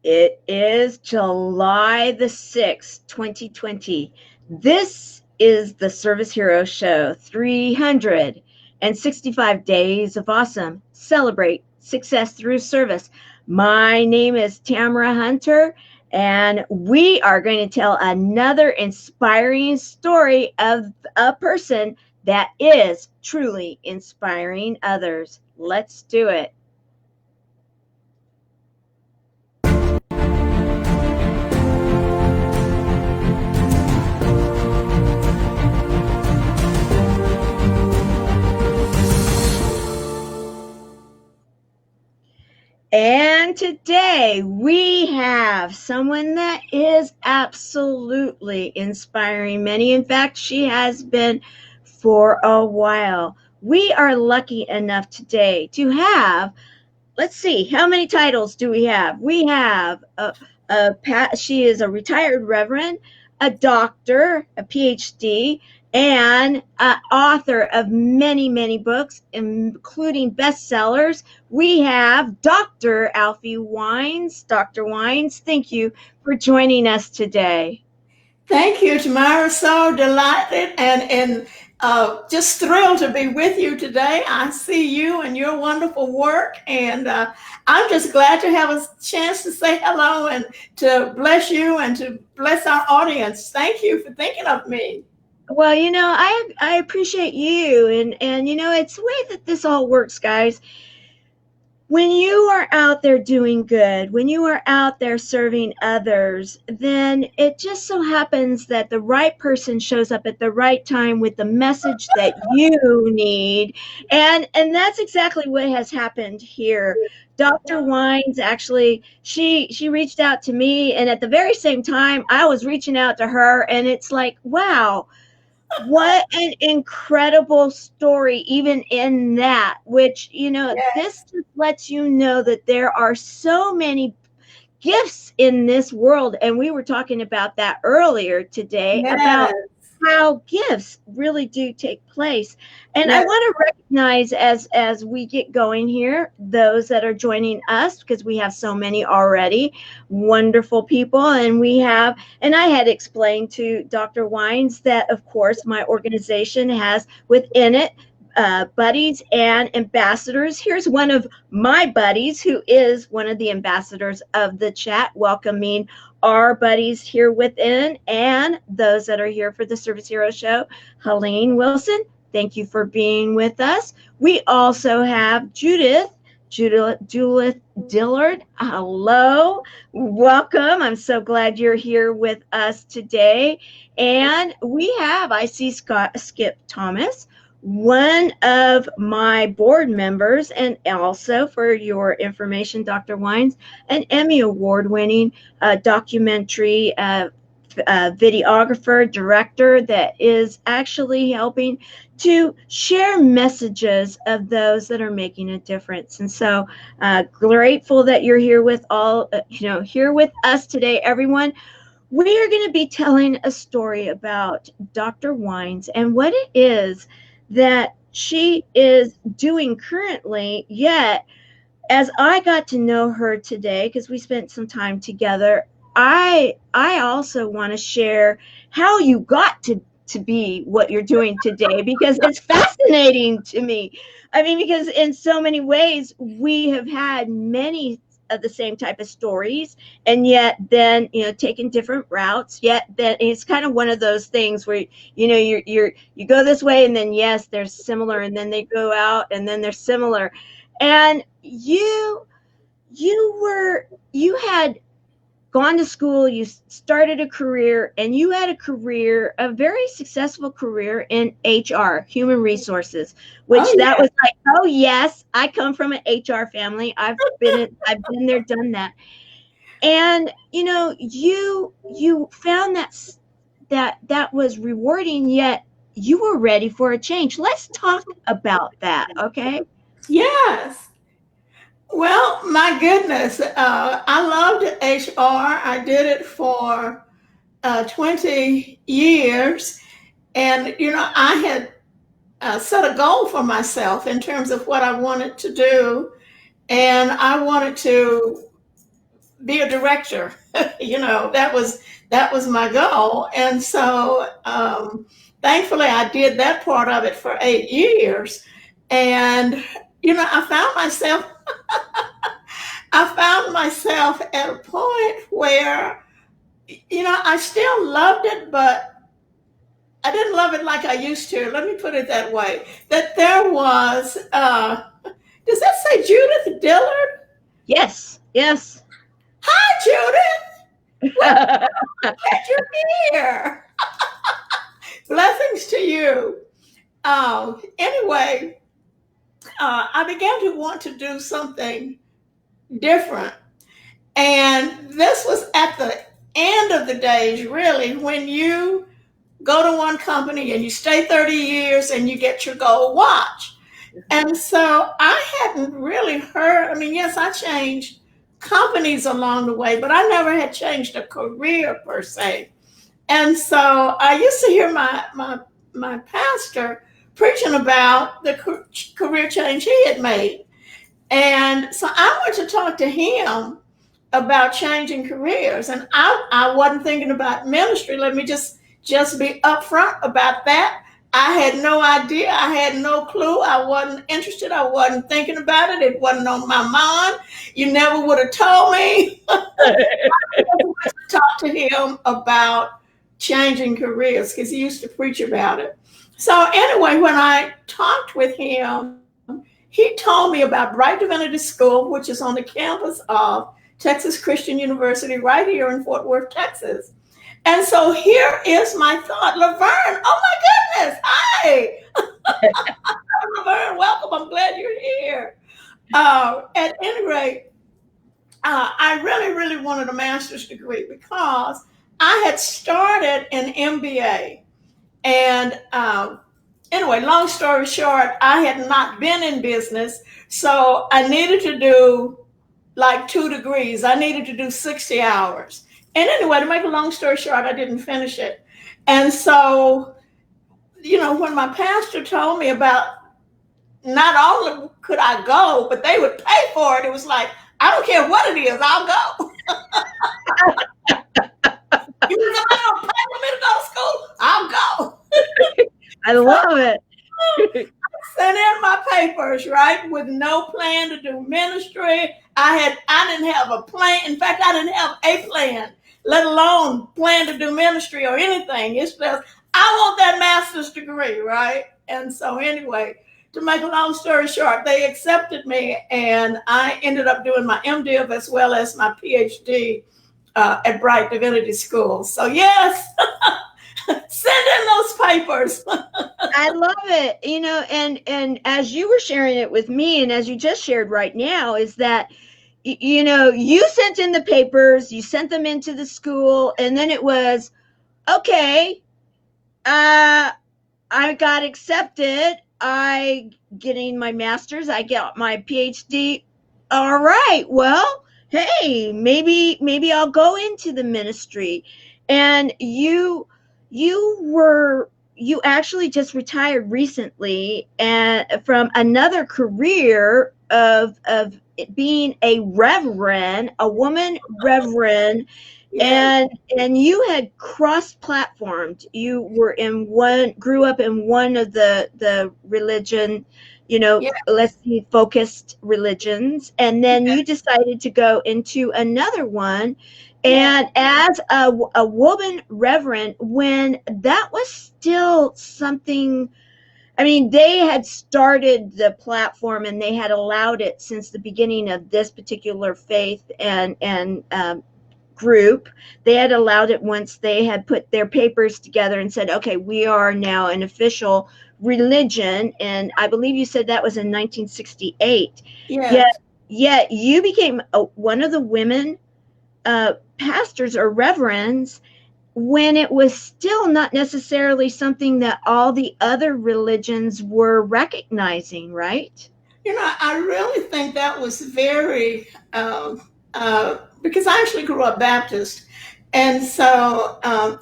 It is July the 6th, 2020. This is the Service Hero Show, 365 Days of Awesome. Celebrate success through service. My name is Tamara Hunter, and we are going to tell another inspiring story of a person that is truly inspiring others. Let's do it. And today we have someone that is absolutely inspiring many. In fact, she has been for a while. We are lucky enough today to have, let's see, how many titles do we have? We have she is a retired reverend, a doctor, a PhD, and author of many, many books, including bestsellers. We have Dr. Alfie Wines. Dr. Wines, thank you for joining us today. Thank you, Tamara. So delighted and just thrilled to be with you today. I see you and your wonderful work, and I'm just glad to have a chance to say hello and to bless you and to bless our audience. Thank you for thinking of me. Well, I appreciate you, and it's the way that this all works, guys. When you are out there doing good, when you are out there serving others, then it just so happens that the right person shows up at the right time with the message that you need. And that's exactly what has happened here. Dr. Wines, actually, she reached out to me, and at the very same time I was reaching out to her, and it's like, wow, what an incredible story, even in that, which, Yes. This just lets you know that there are so many gifts in this world. And we were talking about that earlier today, Yes. about how gifts really do take place. And I Yes. want to recognize, as we get going here, those that are joining us, because we have so many already wonderful people. And I had explained to Dr. Wines that, of course, my organization has within it buddies and ambassadors. Here's one of my buddies who is one of the ambassadors of the chat, welcoming our buddies here within and those that are here for the Service Hero Show. Helene Wilson, thank you for being with us. We also have Judith Dillard. Hello, welcome. I'm so glad you're here with us today. And I see Skip Thomas, one of my board members, and also, for your information, Dr. Wines, an Emmy Award-winning documentary videographer, director that is actually helping to share messages of those that are making a difference. And so grateful that you're here with here with us today, everyone. We are going to be telling a story about Dr. Wines and what it is that she is doing currently. Yet, as I got to know her today, because we spent some time together, I also want to share how you got to be what you're doing today, because it's fascinating to me. I mean, because in so many ways we have had many of the same type of stories, and yet then taking different routes. Yet then it's kind of one of those things where you go this way, and then yes, they're similar, and then they go out, and then they're similar. And you had gone to school, you started a career, and you had a very successful career in HR, human resources, which that was like, oh yes, I come from an HR family. I've been there, done that. And you found that was rewarding, yet you were ready for a change. Let's talk about that, okay? Yes. Well, my goodness, I loved HR. I did it for 20 years. And, I had set a goal for myself in terms of what I wanted to do. And I wanted to be a director. That was my goal. And so thankfully I did that part of it for 8 years. And I found myself at a point where, I still loved it, but I didn't love it like I used to. Let me put it that way. That there was, does that say Judith Dillard? Yes, yes. Hi, Judith. Glad you're here. Blessings to you. Anyway, I began to want to do something different. And this was at the end of the days, really, when you go to one company and you stay 30 years and you get your gold watch. And so I hadn't really heard, I mean, yes, I changed companies along the way, but I never had changed a career per se. And so I used to hear my pastor preaching about the career change he had made. And so I went to talk to him about changing careers. And I wasn't thinking about ministry. Let me just be upfront about that. I had no idea. I had no clue. I wasn't interested. I wasn't thinking about it. It wasn't on my mind. You never would have told me. I went to talk to him about changing careers because he used to preach about it. So anyway, when I talked with him, he told me about Bright Divinity School, which is on the campus of Texas Christian University right here in Fort Worth, Texas. And so here is my thought. Laverne, oh my goodness, hi. Laverne, welcome. I'm glad you're here. At any rate, I really, really wanted a master's degree because I had started an MBA. And anyway, long story short, I had not been in business, so I needed to do like 2 degrees. I needed to do 60 hours. And anyway, to make a long story short, I didn't finish it. And so, when my pastor told me about not only could I go, but they would pay for it, it was like, I don't care what it is, I'll go. You know, somebody don't pay for me to go to school, I'll go. I love it. Sent in my papers, right, with no plan to do ministry. I didn't have a plan. In fact, I didn't have a plan, let alone plan to do ministry or anything. It's just, I want that master's degree, right? And so anyway, to make a long story short, they accepted me and I ended up doing my MDiv as well as my PhD at Bright Divinity School. So yes, send in those papers. I love it. And as you were sharing it with me, and as you just shared right now, is that, you sent in the papers, you sent them into the school, and then it was, okay, I got accepted. I getting my master's, I got my PhD. All right, well, hey, maybe I'll go into the ministry. And you actually just retired recently and from another career of being a reverend, a woman reverend. Yeah. And you had cross-platformed. You grew up in one of the religion, yeah, let's see, focused religions, and then you decided to go into another one. And as a woman reverend, when that was still something, I mean, they had started the platform and they had allowed it since the beginning of this particular faith and group. They had allowed it once they had put their papers together and said, okay, we are now an official religion. And I believe you said that was in 1968. Yes. Yet you became one of the women pastors or reverends when it was still not necessarily something that all the other religions were recognizing, right? I really think that was very, because I actually grew up Baptist. And so,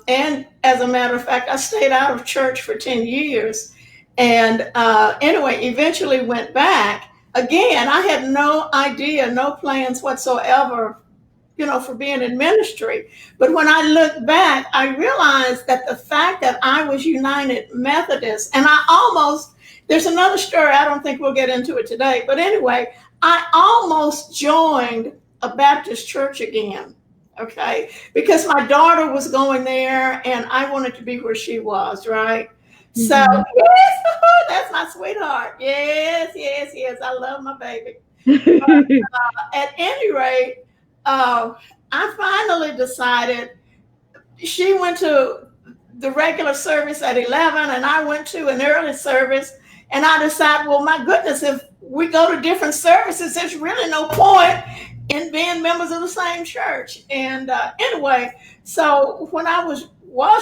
and as a matter of fact, I stayed out of church for 10 years. And anyway, eventually went back. Again, I had no idea, no plans whatsoever for being in ministry. But when I look back, I realized that the fact that I was United Methodist, and there's another story, I don't think we'll get into it today, but anyway, I almost joined a Baptist church again, okay? Because my daughter was going there and I wanted to be where she was, right? Mm-hmm. So, yes, that's my sweetheart. Yes, yes, yes, I love my baby. But, at any rate, I finally decided. She went to the regular service at 11 and I went to an early service, and I decided, well, my goodness, if we go to different services, there's really no point in being members of the same church. And anyway, so when I was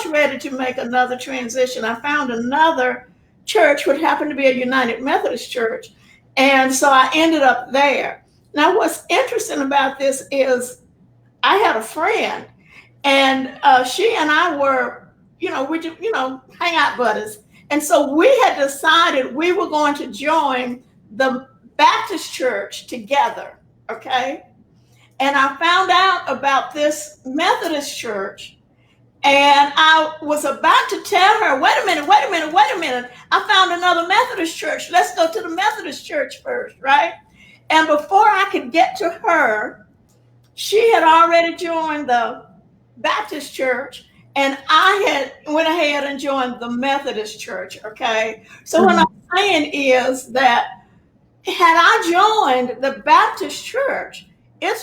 ready to make another transition, I found another church, which happened to be a United Methodist church. And so I ended up there. Now, what's interesting about this is I had a friend, and she and I were, hangout buddies. And so we had decided we were going to join the Baptist church together, okay? And I found out about this Methodist church, and I was about to tell her, wait a minute. I found another Methodist church. Let's go to the Methodist church first, right? And before I could get to her, she had already joined the Baptist church, and I had went ahead and joined the Methodist church, okay? So what I'm saying is that had I joined the Baptist church, I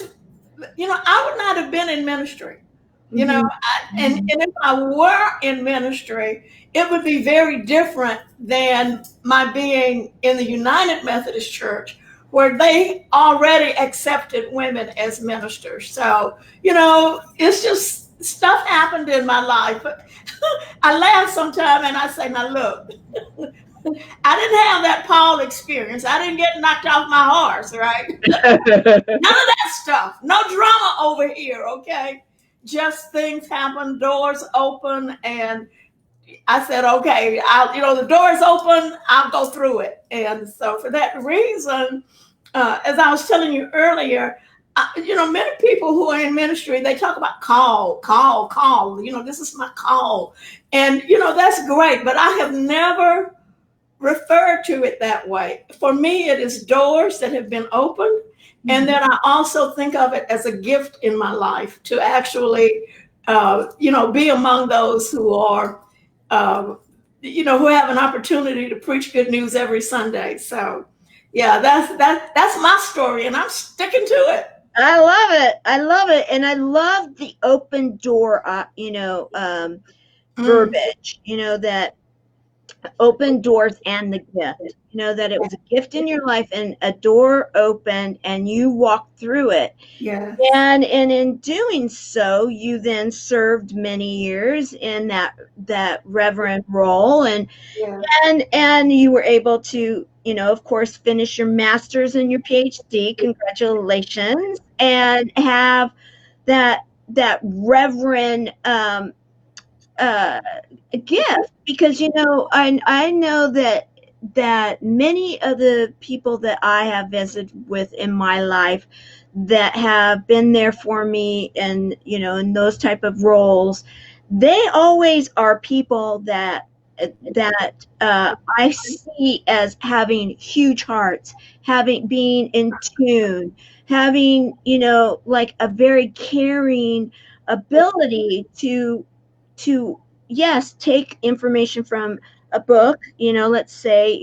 would not have been in ministry. And if I were in ministry, it would be very different than my being in the United Methodist Church, where they already accepted women as ministers. So, it's just stuff happened in my life. I laugh sometimes and I say, now look, I didn't have that Paul experience. I didn't get knocked off my horse, right? None of that stuff. No drama over here, okay? Just things happen, doors open, and I said, okay, the door's open, I'll go through it. And so for that reason, as I was telling you earlier, many people who are in ministry, they talk about call. This is my call. And, that's great, but I have never referred to it that way. For me, it is doors that have been opened. And then I also think of it as a gift in my life to actually, be among those who are, who have an opportunity to preach good news every Sunday. So, yeah, that's my story, and I'm sticking to it. I love it, and I love the open door, verbiage. That open doors and the gift. That it was a gift in your life and a door opened and you walked through it. Yeah. And in doing so, you then served many years in that reverend role, and you were able to, of course, finish your master's and your PhD. Congratulations. And have that reverend gift, because I know that many of the people that I have visited with in my life that have been there for me and in those type of roles, they always are people that I see as having huge hearts, being in tune, having like a very caring ability to yes, take information from a book, let's say,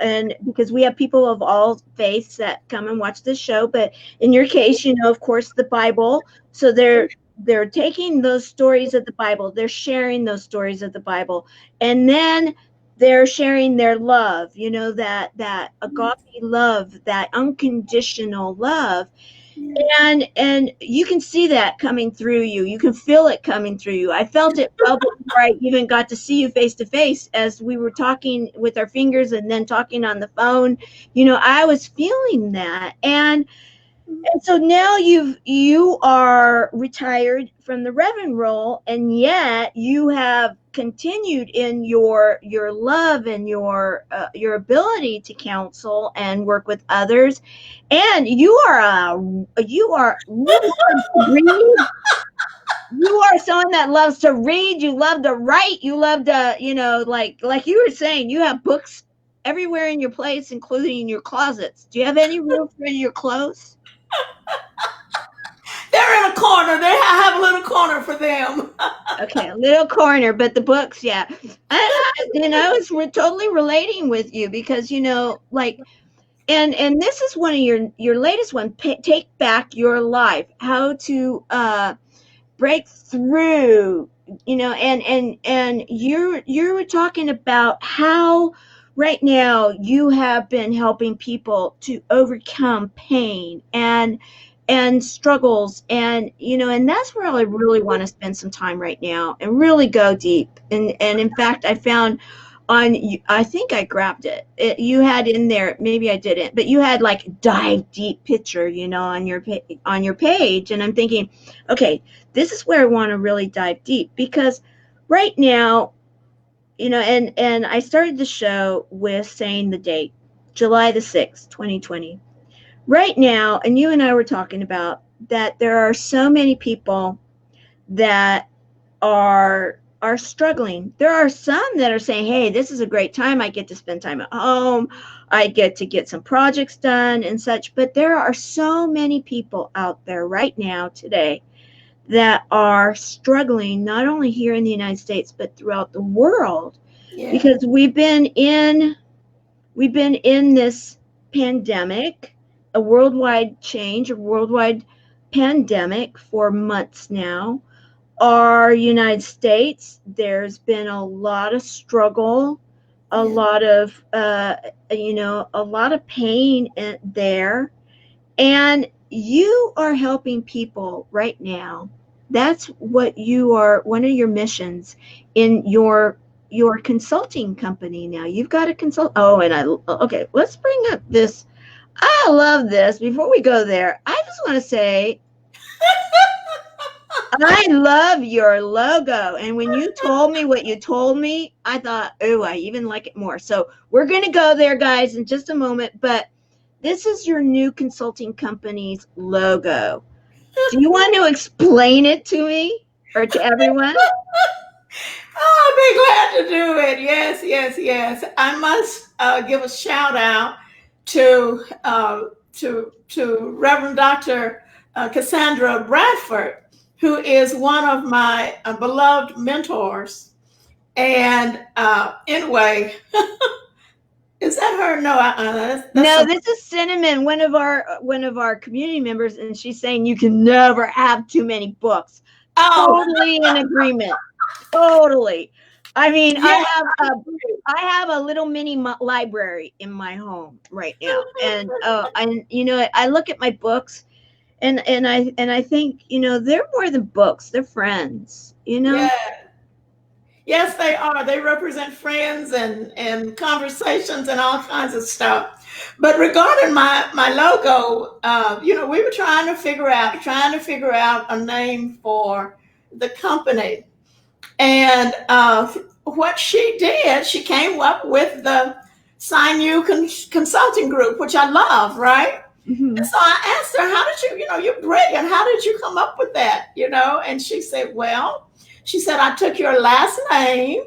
and because we have people of all faiths that come and watch this show, but in your case, of course, the Bible. So they're taking those stories of the Bible, they're sharing those stories of the Bible, and then they're sharing their love, that agape love, that unconditional love. And you can see that coming through you. You can feel it coming through you. I felt it well before I even got to see you face to face, as we were talking with our fingers and then talking on the phone. I was feeling that. And so now you are retired from the Reverend role, and yet you have continued in your love and your ability to counsel and work with others, and you are read. You are someone that loves to read. You love to write. You love to, like you were saying, you have books everywhere in your place, including in your closets. Do you have any room for your clothes? They're in a corner. I have a little corner for them. Okay, a little corner, but the books, yeah. We're totally relating with you because, like, and this is one of your latest one, Take Back Your Life, how to break through, and you were talking about how right now you have been helping people to overcome pain and struggles, and that's where I really want to spend some time right now and really go deep, and in fact I found I think I grabbed it. You had in there, maybe I didn't, but you had like dive deep picture, on your page, and I'm thinking, okay, this is where I want to really dive deep, because right now, and I started the show with saying the date, July the 6th, 2020. Right now, and you and I were talking about that there are so many people that are struggling. There are some that are saying, hey, this is a great time. I get to spend time at home. I get to get some projects done and such. But there are so many people out there right now today that are struggling, not only here in the United States, but throughout the world. Yeah. Because we've been in this pandemic, a worldwide change, a worldwide pandemic for months now. Our United States, there's been a lot of struggle, a lot of pain there, and you are helping people right now. That's what you are. One of your missions in your consulting company now. You've got a consult. Oh, and okay. Let's bring up this. I love this. Before we go there, I just want to say, I love your logo. And when you told me what you told me, I thought, oh, I even like it more. So we're going to go there, guys, in just a moment. But this is your new consulting company's logo. Do you want to explain it to me or to everyone? Oh, I'll be glad to do it. Yes. I must give a shout out to Reverend Dr. Cassandra Bradford, who is one of my beloved mentors. And anyway, is that her? No, no. This is Cinnamon, one of our community members, and she's saying you can never have too many books. Oh. Totally in agreement. Totally. I mean, yeah. I have a little mini library in my home right now, and I look at my books, and I think, they're more than books; they're friends. Yeah. Yes, they are. They represent friends and conversations and all kinds of stuff. But regarding my logo, we were trying to figure out a name for the company. And what she did, she came up with the Sinew Consulting Group, which I love, right? Mm-hmm. And so I asked her, how did you're brilliant. How did you come up with that? And she said, she said, I took your last name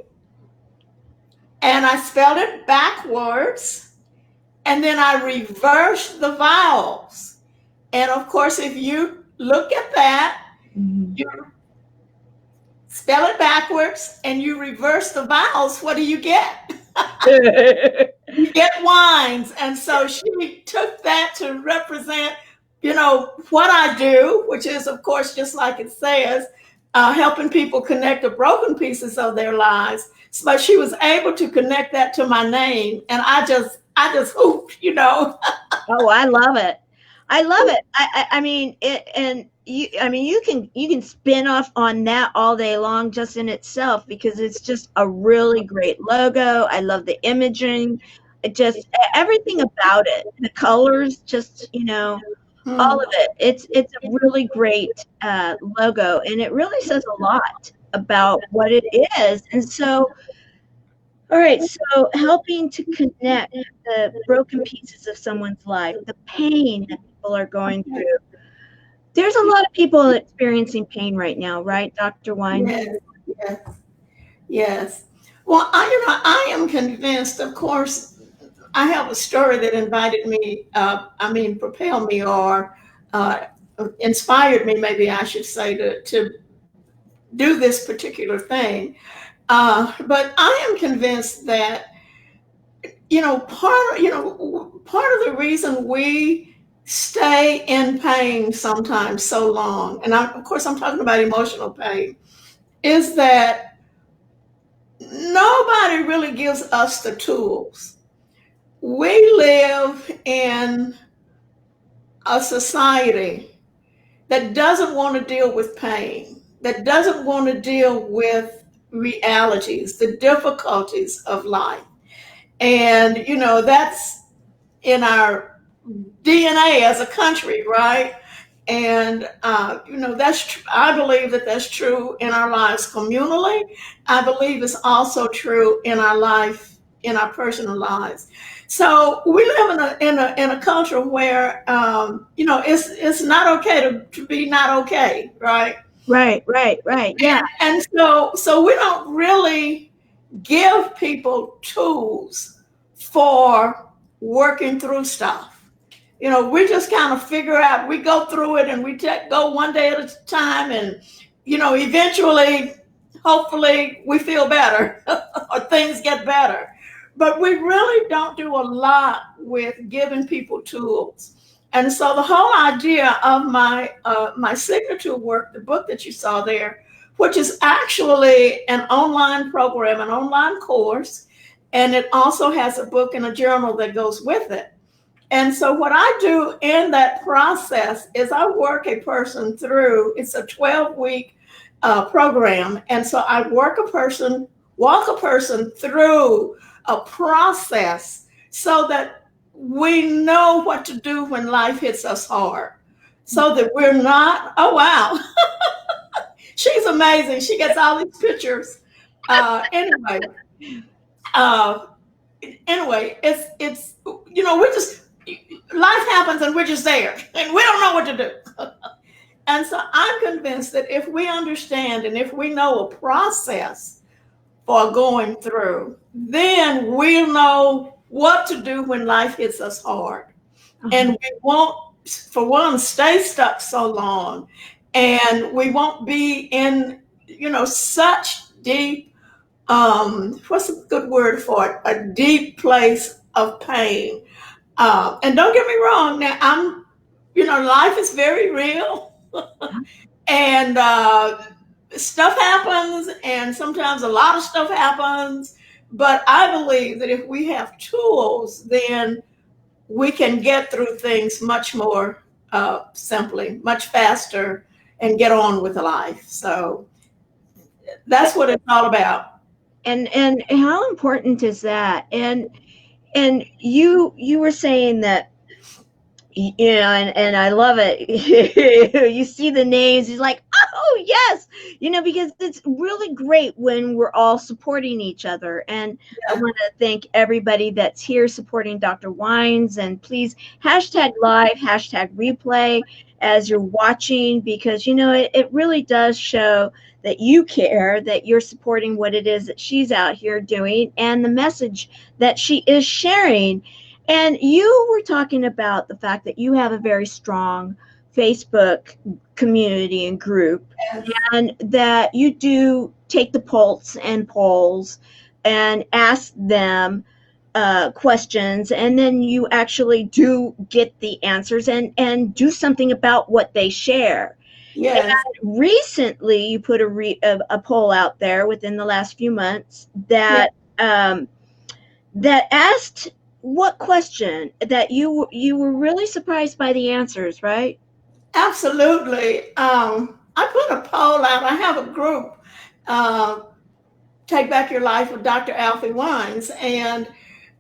and I spelled it backwards, and then I reversed the vowels. And of course, if you look at that, mm-hmm. you spell it backwards and you reverse the vowels, what do you get? You get wines. And so she took that to represent, what I do, which is, of course, just like it says, helping people connect the broken pieces of their lives. But she was able to connect that to my name, and I just hooped, Oh, I love it. I love it. I mean it, and you can spin off on that all day long just in itself, because it's just a really great logo. I love the imaging. It just, everything about it, the colors, just, all of it. It's a really great logo, and it really says a lot. about what it is. And so, all right, so helping to connect the broken pieces of someone's life, the pain that people are going through. There's a lot of people experiencing pain right now, right, Dr. Wine? Yes, yes, yes. Well, I am convinced, of course, I have a story that invited me, propelled me or uh, inspired me, maybe I should say, to do this particular thing. But I am convinced that, part of the reason we stay in pain sometimes so long, and of course I'm talking about emotional pain, is that nobody really gives us the tools. We live in a society that doesn't want to deal with pain, that doesn't want to deal with realities, the difficulties of life. And, that's in our DNA as a country, right? And I believe that that's true in our lives communally. I believe it's also true in our life, in our personal lives. So we live in a culture where it's not okay to be not okay, right? Right, right, right. Yeah. And so we don't really give people tools for working through stuff. We just kind of figure out, we go through it and we go one day at a time, and eventually, hopefully we feel better or things get better. But we really don't do a lot with giving people tools. And so the whole idea of my signature work, the book that you saw there, which is actually an online program, an online course, and it also has a book and a journal that goes with it. And so what I do in that process is I work a person through, it's a 12-week program. And so I walk a person through a process so that we know what to do when life hits us hard. So that we're not, oh, wow. She's amazing. She gets all these pictures. Anyway, it's we just, life happens and we're just there and we don't know what to do. And so I'm convinced that if we understand and if we know a process for going through, then we'll know what to do when life hits us hard. And we won't, for one, stay stuck so long, and we won't be in, such deep, what's a good word for it? A deep place of pain. And don't get me wrong, now life is very real and stuff happens, and sometimes a lot of stuff happens. But I believe that if we have tools, then we can get through things much more simply, much faster, and get on with life. So that's what it's all about. And how important is that? And you were saying that, and I love it. You see the names, he's like, oh yes, because it's really great when we're all supporting each other. And I want to thank everybody that's here supporting Dr. Wines, and please hashtag live, hashtag replay as you're watching, because it really does show that you care, that you're supporting what it is that she's out here doing and the message that she is sharing. And you were talking about the fact that you have a very strong Facebook community and group, and that you do take the pulse and polls and ask them questions, and then you actually do get the answers and do something about what they share. Yes. And recently, you put a poll out there within the last few months that that asked what question that you were really surprised by the answers, right? Absolutely. I put a poll out. I have a group, Take Back Your Life with Dr. Alfie Wines, and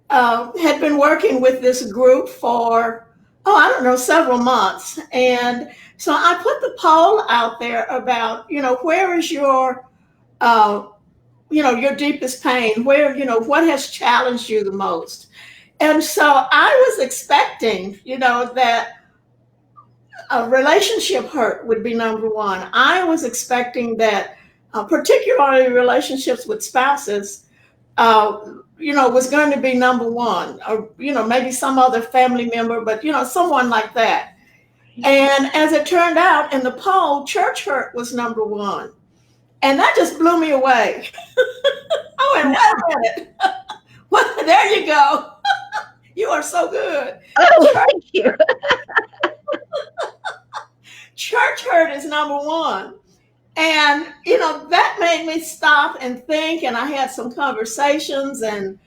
had been working with this group for, I don't know, several months. And so I put the poll out there about, where is your uh, your deepest pain, where, what has challenged you the most. And so I was expecting, that a relationship hurt would be number one. I was expecting that, particularly relationships with spouses, uh, was going to be number one, or, maybe some other family member, but, someone like that. And as it turned out in the poll, church hurt was number one. And that just blew me away. I went, wait a minute. Well, there you go. You are so good. Oh, thank you. Church hurt is number one. And, that made me stop and think. And I had some conversations and,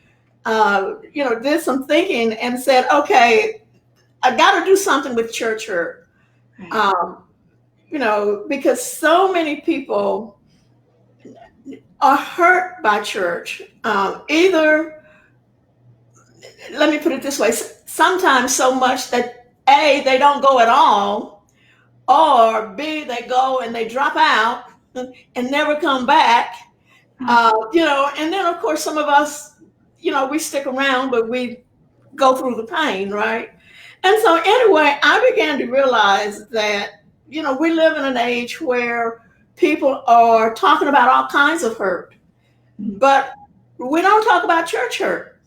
did some thinking and said, okay, I got to do something with church hurt. Um, because so many people are hurt by church. Either, let me put it this way, sometimes so much that A, they don't go at all, or B, they go and they drop out and never come back. And then of course some of us, we stick around, but we go through the pain, right? And so anyway, I began to realize that, we live in an age where people are talking about all kinds of hurt, but we don't talk about church hurt.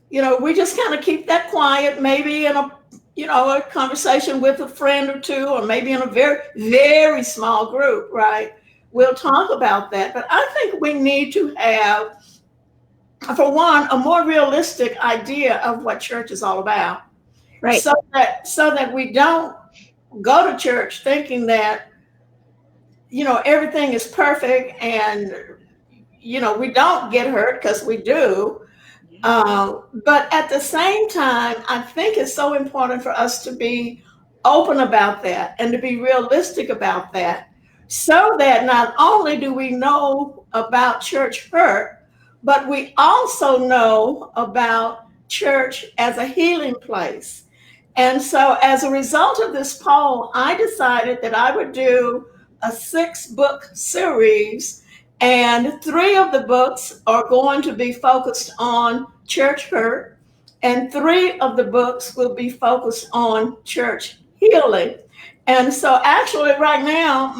We just kind of keep that quiet, maybe in a conversation with a friend or two, or maybe in a very, very small group, right? We'll talk about that. But I think we need to have, for one, a more realistic idea of what church is all about. Right. So that we don't go to church thinking that, everything is perfect and, we don't get hurt, because we do. But at the same time, I think it's so important for us to be open about that and to be realistic about that, so that not only do we know about church hurt, but we also know about church as a healing place. And so as a result of this poll, I decided that I would do a 6-book series, and 3 of the books are going to be focused on church hurt, and 3 of the books will be focused on church healing. And so actually right now,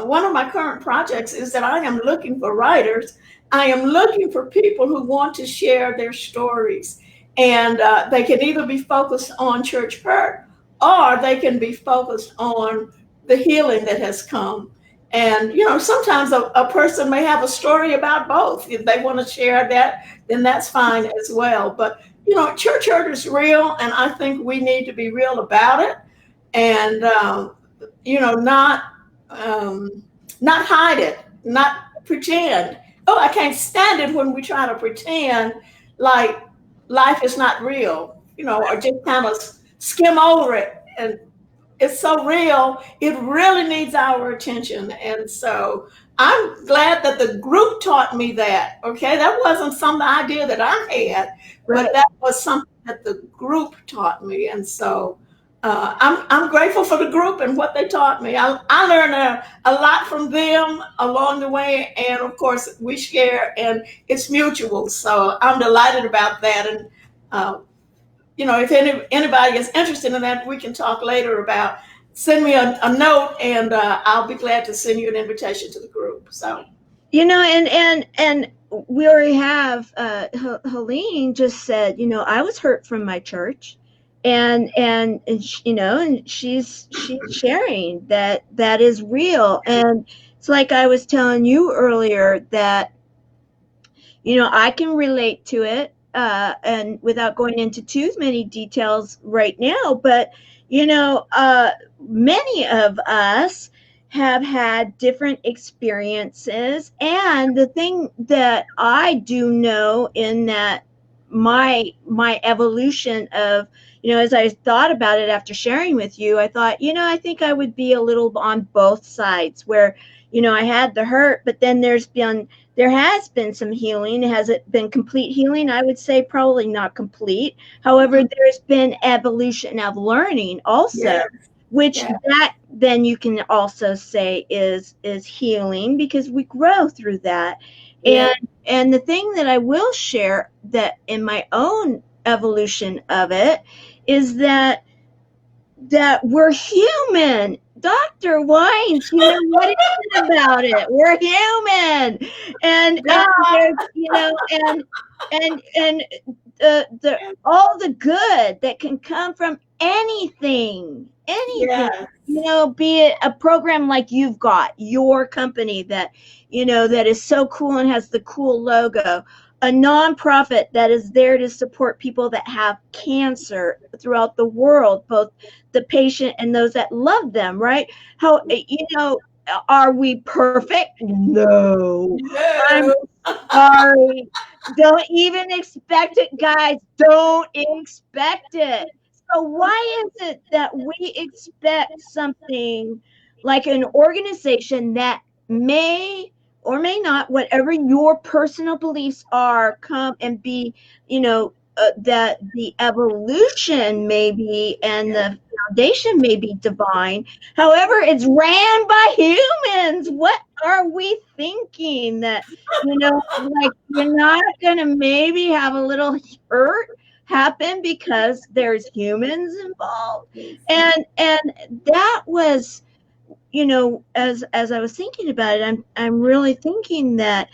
one of my current projects is that I am looking for writers. I am looking for people who want to share their stories. And they can either be focused on church hurt, or they can be focused on the healing that has come. And, sometimes a person may have a story about both. If they want to share that, then that's fine as well. But, church hurt is real, and I think we need to be real about it, and, not hide it, not pretend. Oh, I can't stand it when we try to pretend like life is not real, or just kind of skim over it. And it's so real, it really needs our attention. And so I'm glad that the group taught me that. Okay, that wasn't some idea that I had, but that was something that the group taught me. And so I'm grateful for the group and what they taught me. I learned a lot from them along the way, and of course we share, and it's mutual. So I'm delighted about that. And if anybody is interested in that, we can talk later about. Send me a note, and I'll be glad to send you an invitation to the group. So, and we already have. Helene just said, I was hurt from my church. And she's sharing that is real. And it's like I was telling you earlier that, I can relate to it, and without going into too many details right now, but, many of us have had different experiences. And the thing that I do know in that my evolution of, as I thought about it after sharing with you, I thought, I think I would be a little on both sides, where, I had the hurt, but then there has been some healing. Has it been complete healing? I would say probably not complete. However, there's been evolution of learning also. Yes. which Yeah. that then you can also say is healing, because we grow through that. Yeah. And the thing that I will share that in my own evolution of it is that we're human. Dr. Wines, what is it about it? We're human. And God. there's, and the all the good that can come from anything, Yes. be it a program like you've got, your company that, that is so cool and has the cool logo, a nonprofit that is there to support people that have cancer throughout the world, both the patient and those that love them, right? How, are we perfect? No. I'm No. sorry. Don't even expect it, guys. Don't expect it. So why is it that we expect something like an organization that may or may not, whatever your personal beliefs are, come and be, that the evolution may be and the foundation may be divine. However, it's ran by humans. What are we thinking? That, like, you're not going to maybe have a little hurt happen because there's humans involved. And that was, as I was thinking about it, I'm really thinking that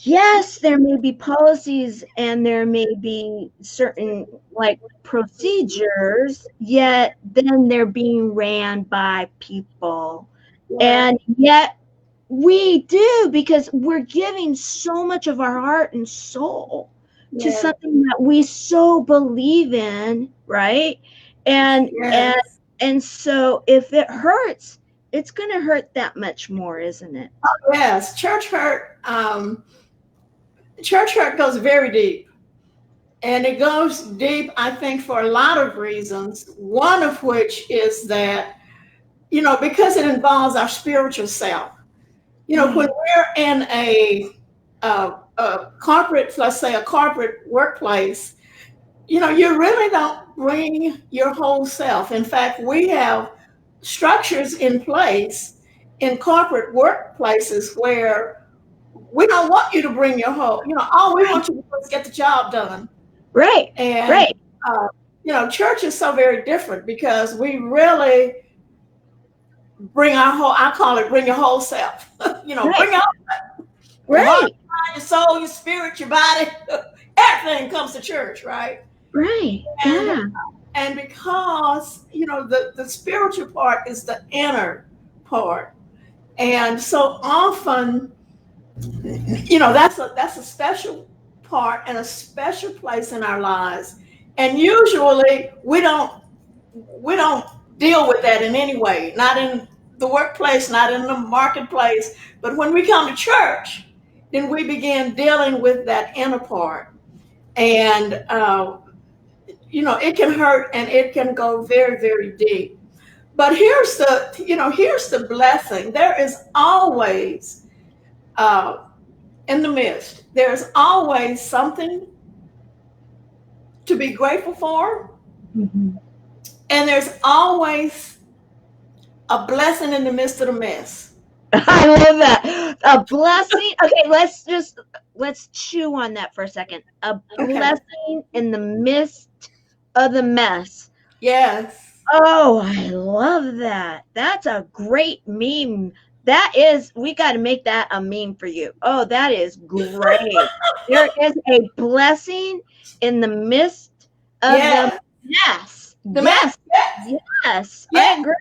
yes, there may be policies and there may be certain like procedures, yet then they're being ran by people. Yeah. And yet we do, because we're giving so much of our heart and soul to Yeah. something that we so believe in, right? And and Yes. and so if it hurts, it's going to hurt that much more, isn't it? Yes. Church hurt goes very deep. And it goes deep, I think, for a lot of reasons. One of which is that, because it involves our spiritual self. When we're in a corporate, let's say a corporate workplace, you really don't bring your whole self. In fact, we have structures in place in corporate workplaces where we don't want you to bring your whole, all we want you to do is get the job done. Right, And, right, church is so very different because we really bring our whole, I call it bring your whole self, right, bring out your heart, right, your soul, your spirit, your body, everything comes to church, right? right. And Yeah. and because the spiritual part is the inner part, and so often that's a special part and a special place in our lives, and usually we don't deal with that in any way, not in the workplace, not in the marketplace, but when we come to church, then we begin dealing with that inner part, and it can hurt and it can go very, very deep. But here's the blessing. There is always, uh, in the midst, there's always something to be grateful for, Mhm. and there's always a blessing in the midst of the mess. I love that. A blessing. Okay, let's chew on that for a second. A Okay. blessing in the midst of the mess. Yes. Oh, I love that. That's a great meme. We got to make that a meme for you. Oh, that is great. There is a blessing in the midst of the Yes. mess. The mess. Yes, Yes. yes, I Yes. agree.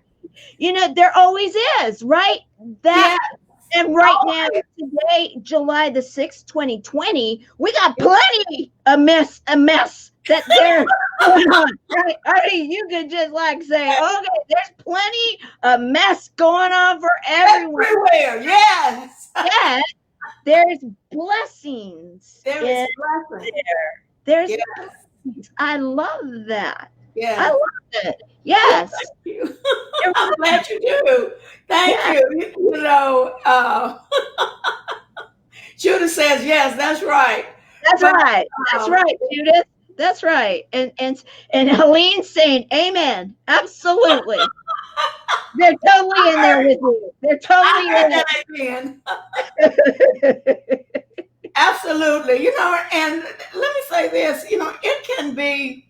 There always is, right? That Yes. And right now, Always. today, July the 6th, 2020, we got plenty of mess that there's going on. Right? I mean, you could just like say, okay, there's plenty of mess going on for everyone. Everywhere. Yes. Yet, there's blessings There in is blessing. there. There's Yes. blessings. I love that. I Yes. love it. Yes. Thank you. I'm glad you do. Thank Yeah. you. Judith says, yes, that's right. That's But right. That's right, Judith. That's right. And Helene's saying, "Amen." Absolutely. They're totally in there with you. They're totally I heard in that amen. it. Absolutely. And let me say this, it can be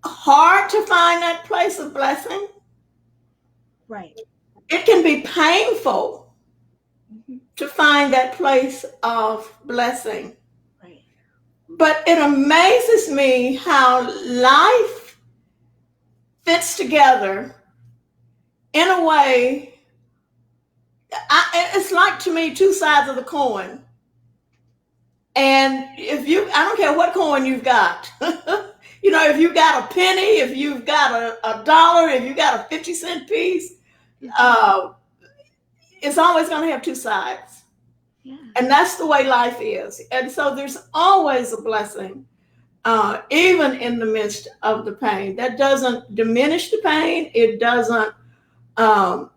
hard to find that place of blessing. Right. It can be painful Mhm. to find that place of blessing. Right. But it amazes me how life fits together in a way. It's like, to me, two sides of the coin. And I don't care what coin you've got. If you've got a penny, if you've got a dollar, if you've got a 50-cent piece, Mhm. uh, it's always going to have two sides. Yeah. And that's the way life is. And so there's always a blessing, even in the midst of the pain. That doesn't diminish the pain. It doesn't, um,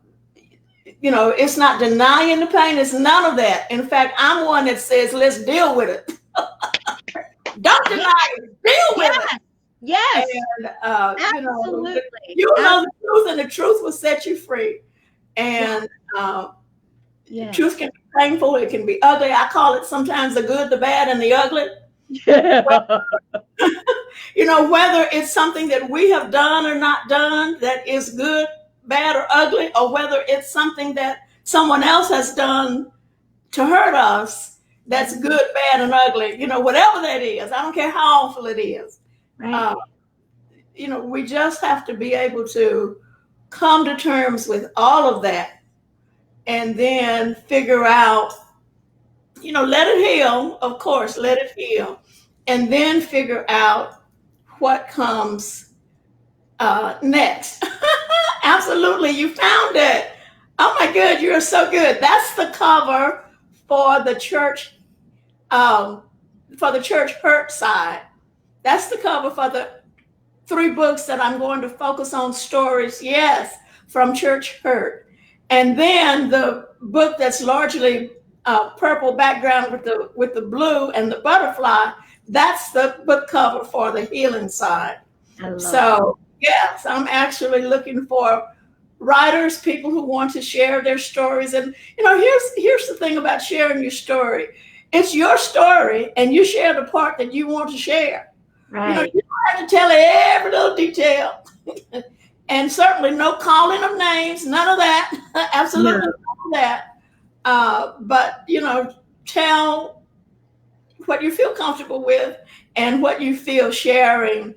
it's not denying the pain. It's none of that. In fact, I'm one that says, let's deal with it. Don't Yeah. deny it. Deal with it. Yes. Yes. And, Absolutely. you will know the truth, and the truth will set you free. And Yes. truth can be painful. It can be ugly. I call it sometimes the good, the bad, and the ugly. Yeah. Whether it's something that we have done or not done that is good, bad, or ugly, or whether it's something that someone else has done to hurt us that's good, bad, and ugly. Whatever that is, I don't care how awful it is. Right. We just have to be able to come to terms with all of that and then figure out, let it heal, of course, let it heal, and then figure out what comes next. Absolutely, you found it. Oh my God, you're so good. That's the cover for the church, Hurt side. That's the cover for the 3 books that I'm going to focus on, stories, yes, from Church Hurt. And then the book that's largely purple background with the blue and the butterfly, that's the book cover for the healing side. So, yes, I'm actually looking for writers, people who want to share their stories. And, here's the thing about sharing your story. It's your story, and you share the part that you want to share. Right. You don't have to tell every little detail. And certainly no calling of names, none of that. Absolutely none of that. But, tell what you feel comfortable with and what you feel sharing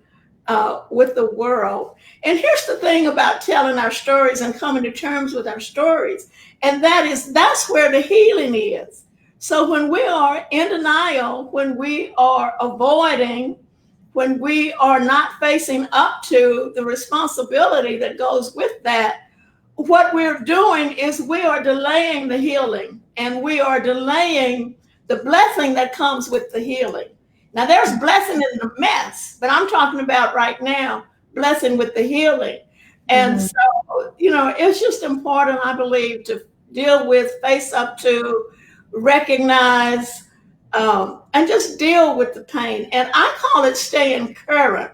with the world. And here's the thing about telling our stories and coming to terms with our stories. And that's where the healing is. So when we are in denial, when we are avoiding, when we are not facing up to the responsibility that goes with that, what we're doing is we are delaying the healing, and we are delaying the blessing that comes with the healing. Now, there's blessing in the mess, but I'm talking about right now, blessing with the healing. And so, it's just important, I believe, to deal with, face up to, recognize, and just deal with the pain. And I call it staying current.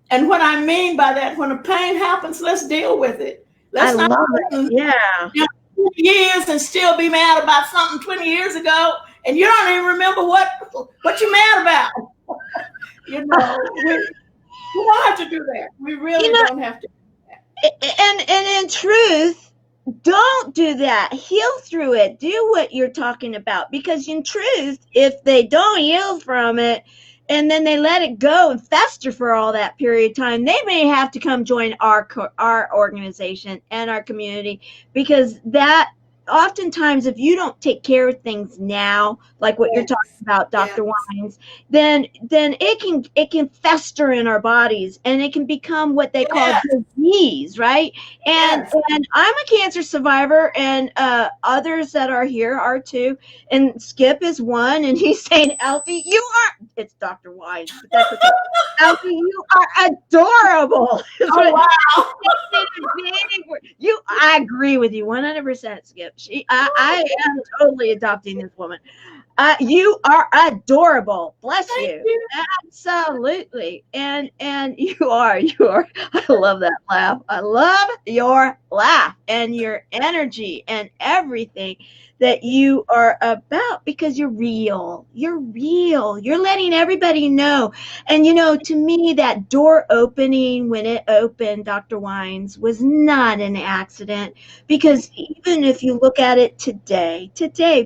And what I mean by that, when a pain happens, let's deal with it. Let's not love it. Yeah. 20 years and still be mad about something 20 years ago, and you don't even remember what you're mad about. We don't have to do that. We really don't have to do that. And in truth, don't do that. Heal through it. Do what you're talking about. Because in truth, if they don't heal from it, and then they let it go and fester for all that period of time, they may have to come join our organization and our community, because that oftentimes, if you don't take care of things now, like what you're talking about, Dr. Wines, then it can fester in our bodies, and it can become what they call disease, right? And I'm a cancer survivor, and others that are here are too. And Skip is one, and he's saying, Alfie, it's Dr. Wines, but that's okay. Alfie, you are adorable. Oh, wow. I agree with you 100%, Skip. I am totally adopting this woman. You are adorable. Bless Thank you. you. Absolutely. And you are. I love that laugh. I love your laugh and your energy and everything that you are about, because you're real. You're real. You're letting everybody know. And to me, that door opening, when it opened, Dr. Wines, was not an accident, because even if you look at it today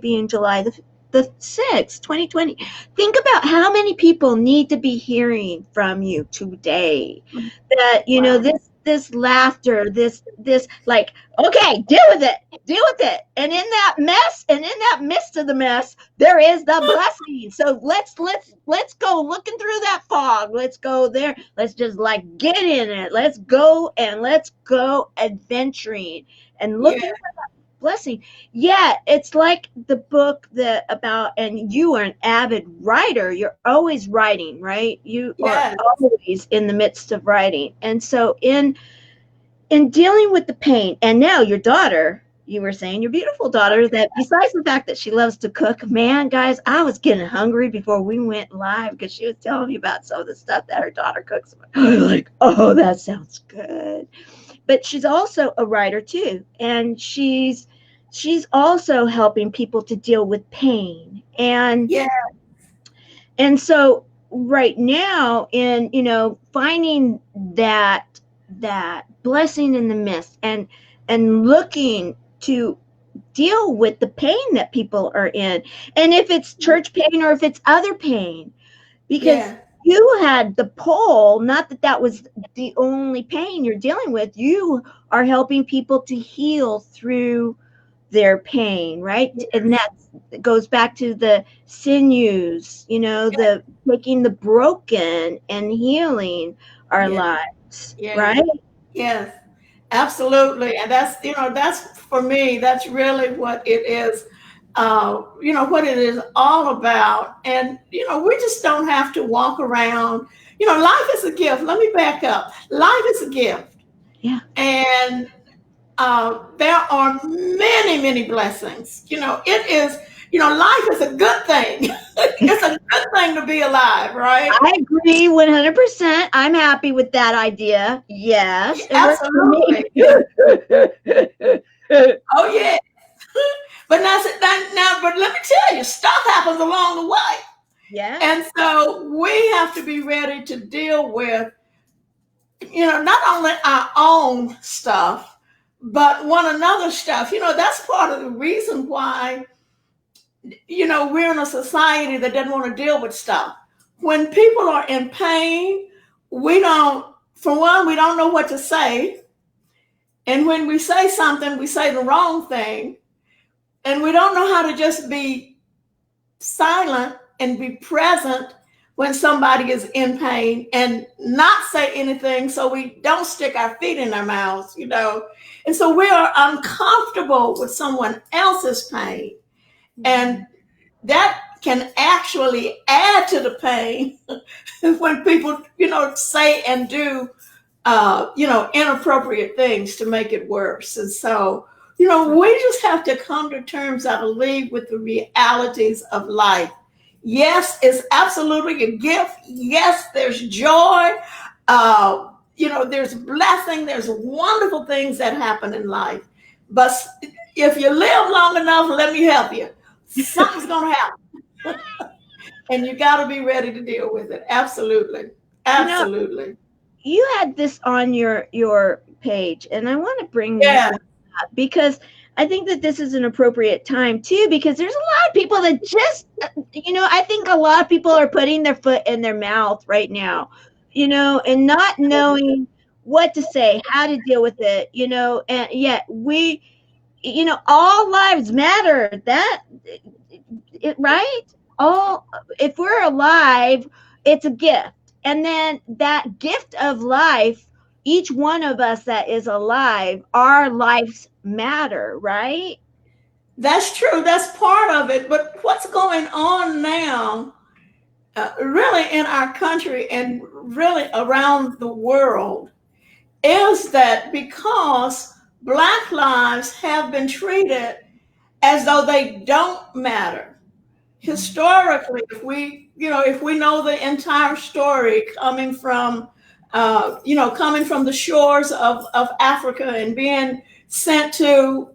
being July the 6th, 2020, think about how many people need to be hearing from you today. That, Wow. this laughter, this like, okay, deal with it. And in that mess, and in that midst of the mess, there is the blessing. So let's go looking through that fog. Let's go there. Let's just like get in it. Let's go adventuring and Yeah. looking blessing. Yeah, it's like the book that about, and you are an avid writer. You're always writing, right? You are Yes. always in the midst of writing. And so in dealing with the pain, and now your daughter, you were saying your beautiful daughter, that besides the fact that she loves to cook, man, guys, I was getting hungry before we went live, because she was telling me about some of the stuff that her daughter cooks. Like, oh, that sounds good. But she's also a writer too, and she's also helping people to deal with pain. Yeah. And so right now, in finding that blessing in the mist, and looking to deal with the pain that people are in, and if it's church pain or if it's other pain, because Yeah. you had the pull, not that that was the only pain you're dealing with. You are helping people to heal through their pain, right? And that goes back to the sinews, the taking the broken and healing our Yeah. lives, Yeah. right? Yes. Absolutely. And that's for me, that's really what it is, what it is all about. And, we just don't have to walk around. Life is a gift. Let me back up. Life is a gift. Yeah. And there are many, many blessings. Life is a good thing. It's a good thing to be alive, right? I agree 100%. I'm happy with that idea. Yes, it works for me. Absolutely. Oh, yeah. But but let me tell you, stuff happens along the way. Yeah. And so we have to be ready to deal with, not only our own stuff, but one another's stuff. That's part of the reason why, we're in a society that doesn't want to deal with stuff. When people are in pain, for one, we don't know what to say. And when we say something, we say the wrong thing. And we don't know how to just be silent and be present when somebody is in pain and not say anything, so we don't stick our feet in their mouths. And so we are uncomfortable with someone else's pain. And that can actually add to the pain when people, say and do, inappropriate things to make it worse. And so, we just have to come to terms, I believe, with the realities of life. Yes, it's absolutely a gift. Yes, there's joy. There's blessing. There's wonderful things that happen in life. But if you live long enough, let me help you. Something's going to happen. And you got to be ready to deal with it. Absolutely. You know, Absolutely. you had this on your page, and I want to bring this Yeah. one up, because I think that this is an appropriate time too, because there's a lot of people that just, I think a lot of people are putting their foot in their mouth right now, and not knowing what to say, how to deal with it, and yet all lives matter. That right? All, if we're alive, it's a gift. And then that gift of life, each one of us that is alive, our lives matter, right? That's true. That's part of it. But what's going on now, really in our country and really around the world, is that because Black lives have been treated as though they don't matter, historically, if we know the entire story coming from, coming from the shores of Africa and being sent to,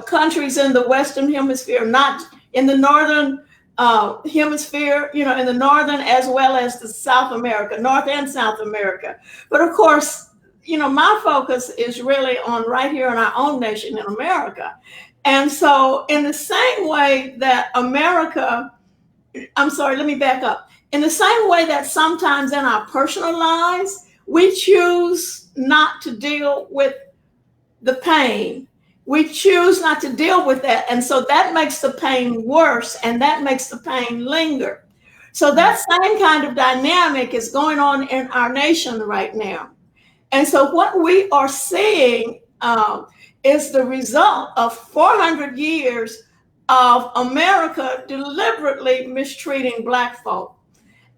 countries in the Western Hemisphere, not in the Northern Hemisphere, in the Northern as well as the South America, North and South America. But of course, my focus is really on right here in our own nation in America. And so, in the same way that I'm sorry, let me back up. In the same way that sometimes in our personal lives, we choose not to deal with the pain. We choose not to deal with that. And so that makes the pain worse and that makes the pain linger. So that same kind of dynamic is going on in our nation right now. And so what we are seeing is the result of 400 years of America deliberately mistreating Black folk.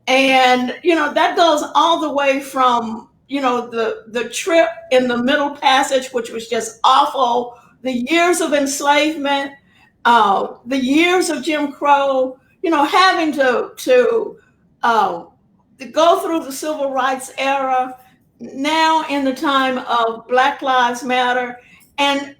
And, that goes all the way from, the trip in the Middle Passage, which was just awful, the years of enslavement, the years of Jim Crow, having to go through the Civil Rights era, now in the time of Black Lives Matter. And,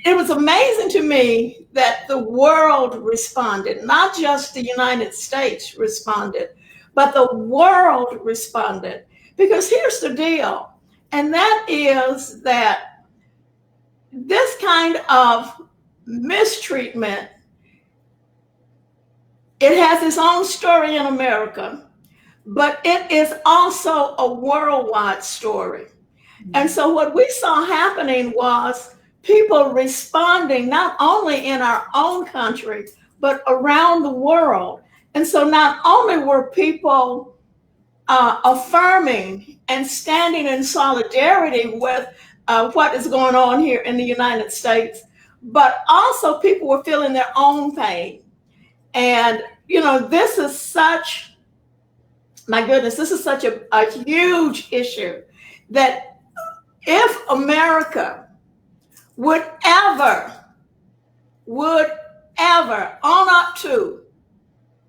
it was amazing to me that the world responded, not just the United States responded, but the world responded. Because here's the deal, and that is that this kind of mistreatment, it has its own story in America, but it is also a worldwide story. And so what we saw happening was people responding not only in our own country, but around the world. And so not only were people affirming and standing in solidarity with what is going on here in the United States, but also people were feeling their own pain. And, this is such, my goodness, this is such a huge issue that if America would ever own up to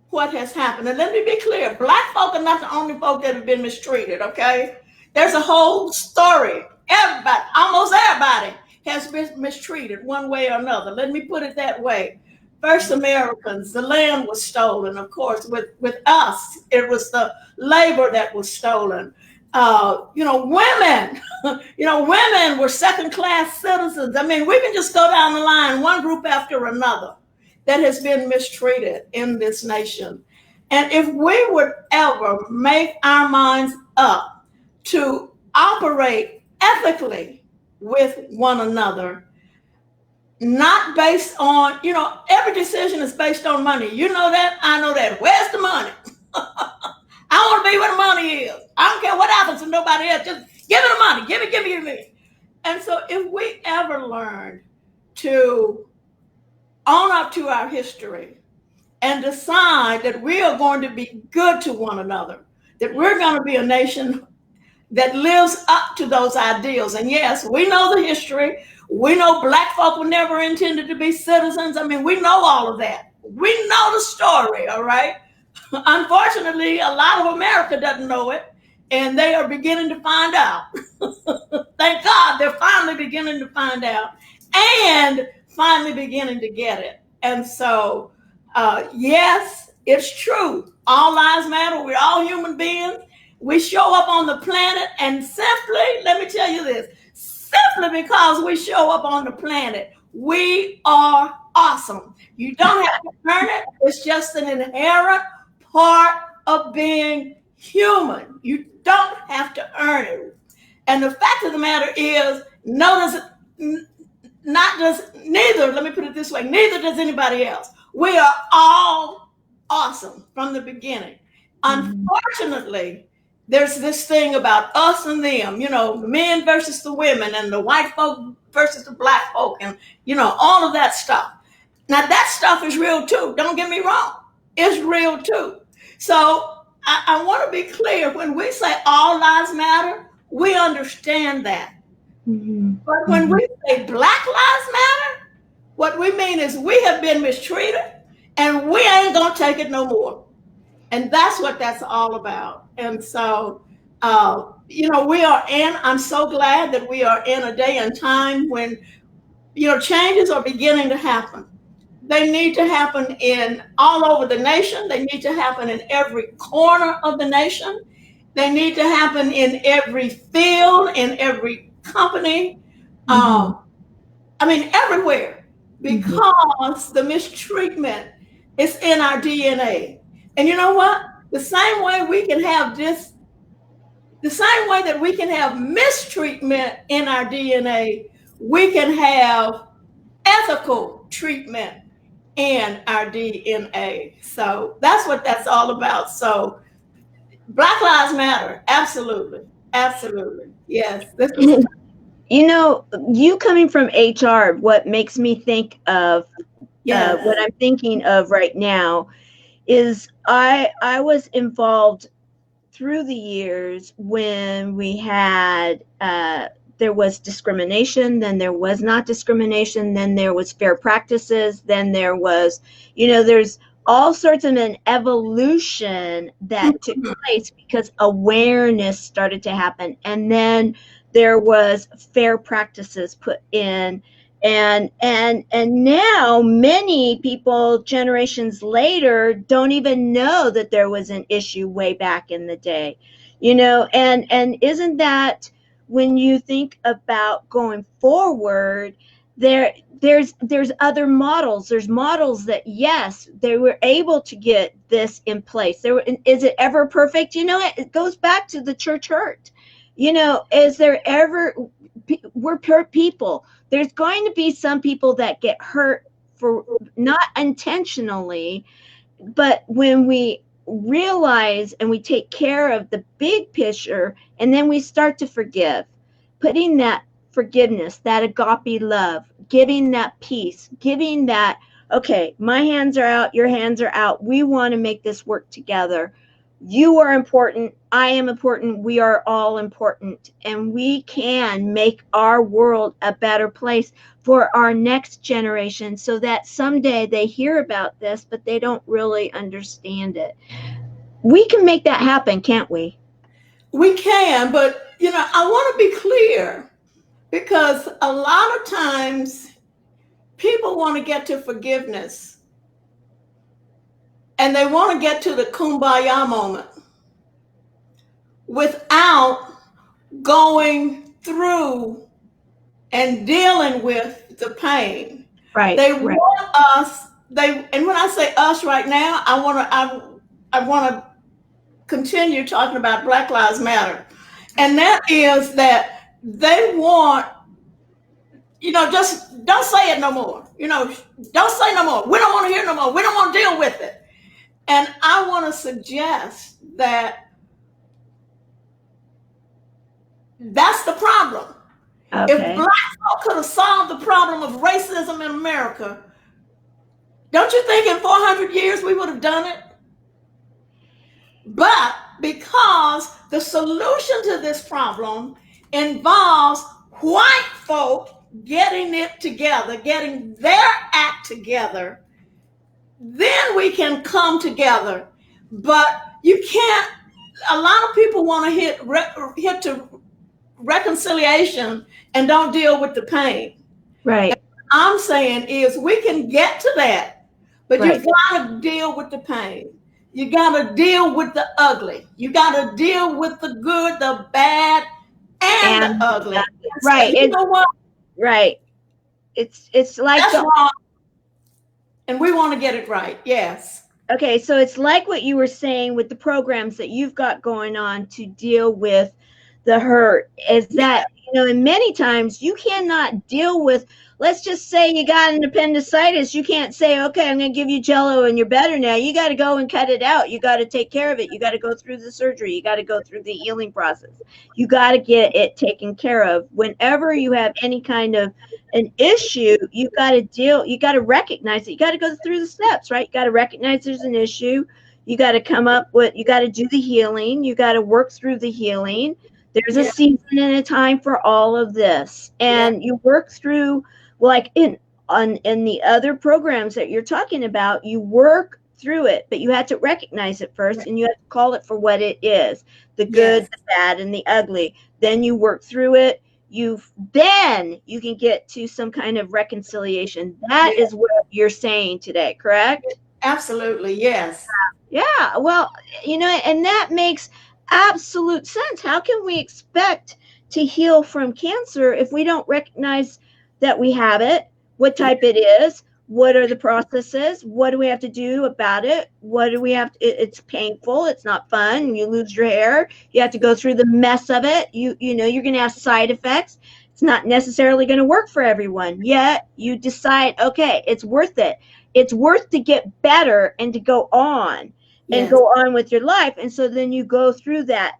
what has happened. And let me be clear, Black folk are not the only folk that have been mistreated, okay? There's a whole story. Everybody, almost everybody has been mistreated one way or another. Let me put it that way. First Americans, the land was stolen, of course. With us, it was the labor that was stolen. Women, women were second-class citizens. I mean, we can just go down the line, one group after another that has been mistreated in this nation. And if we would ever make our minds up to operate ethically with one another, not based on, every decision is based on money. You know that, I know that. Where's the money? I want to be where the money is. I don't care what happens to nobody else. Just give me the money. Give me. And so if we ever learn to own up to our history and decide that we are going to be good to one another, that we're going to be a nation that lives up to those ideals. And yes, we know the history. We know Black folk were never intended to be citizens. I mean, we know all of that. We know the story, all right? Unfortunately, a lot of America doesn't know it, and they are beginning to find out. Thank God they're finally beginning to find out and finally beginning to get it. And so, yes, it's true. All lives matter. We're all human beings. We show up on the planet, and simply, let me tell you this, simply because we show up on the planet, we are awesome. You don't have to earn it. It's just an inherent part of being human. You don't have to earn it. And the fact of the matter is, neither, let me put it this way, neither does anybody else. We are all awesome from the beginning. Unfortunately, there's this thing about us and them, the men versus the women and the white folk versus the Black folk and, all of that stuff. Now that stuff is real too. Don't get me wrong. It's real too. So I want to be clear. When we say all lives matter, we understand that. Mm-hmm. But when we say Black lives matter, what we mean is we have been mistreated and we ain't gonna take it no more. And that's what that's all about. And so, I'm so glad that we are in a day and time when, changes are beginning to happen. They need to happen in all over the nation. They need to happen in every corner of the nation. They need to happen in every field, in every company. Mm-hmm. Everywhere, because the mistreatment is in our DNA. And you know what? The same way we can have this, the same way that we can have mistreatment in our DNA, we can have ethical treatment in our DNA. So that's what that's all about. So Black Lives Matter. Absolutely. Absolutely. Yes. This was. You coming from HR, what makes me think of Yes. what I'm thinking of right now is I was involved through the years when we had there was discrimination, then there was not discrimination, then there was fair practices, then there was, there's all sorts of an evolution that took place because awareness started to happen, and then there was fair practices put in, and now many people generations later don't even know that there was an issue way back in the day, and isn't that, when you think about going forward, there's other models. There's models that, yes, they were able to get this in place. Is it ever perfect? It goes back to the church hurt. Is there ever, we're people. There's going to be some people that get hurt for not intentionally, but when we realize and we take care of the big picture, and then we start to forgive, putting that forgiveness, that agape love, giving that peace, giving that, okay, my hands are out, your hands are out, we want to make this work together. You are important, I am important, we are all important, and we can make our world a better place for our next generation, so that someday they hear about this, but they don't really understand it. We can make that happen, can't we? We can, but I want to be clear, because a lot of times people want to get to forgiveness and they want to get to the kumbaya moment without going through and dealing with the pain. Right. They right. want us, and when I say us right now, I want to continue talking about Black Lives Matter. And that is that they want, just don't say it no more. Don't say no more. We don't want to hear no more. We don't want to deal with it. And I want to suggest that that's the problem. Okay. If Black folk could have solved the problem of racism in America, don't you think in 400 years we would have done it? But because the solution to this problem involves white folk getting it together, getting their act together, then we can come together. But you can't, a lot of people want to hit to reconciliation and don't deal with the pain. Right. And what I'm saying is we can get to that, but right. You've got to deal with the pain. You got to deal with the ugly. You got to deal with the good, the bad, and the ugly. Right. So you know what? Right. It's like that's wrong. And we want to get it right. Yes. Okay. So it's like what you were saying with the programs that you've got going on to deal with the hurt, is that, and many times you cannot deal with, let's just say you got an appendicitis. You can't say, okay, I'm going to give you Jello and you're better now. You got to go and cut it out. You got to take care of it. You got to go through the surgery. You got to go through the healing process. You got to get it taken care of. Whenever you have any kind of an issue, you got to recognize it. You got to go through the steps, right? You got to recognize there's an issue. You got to you got to do the healing. You got to work through the healing. There's a season and a time for all of this. And you work through, like in in the other programs that you're talking about, you work through it, but you had to recognize it first, and you have to call it for what it is: the good, Yes. the bad, and the ugly. Then you work through it. Then you can get to some kind of reconciliation. That Yes. is what you're saying today, correct? Absolutely. Yes. Yeah, well, and that makes absolute sense. How can we expect to heal from cancer if we don't recognize that we have it, what type it is, what are the processes, what do we have to do about it, what do we have to, it's painful, it's not fun, you lose your hair, you have to go through the mess of it, you're going to have side effects. It's not necessarily going to work for everyone, yet you decide, okay, it's worth it. It's worth to get better and to go on and Yes. go on with your life. And so then you go through that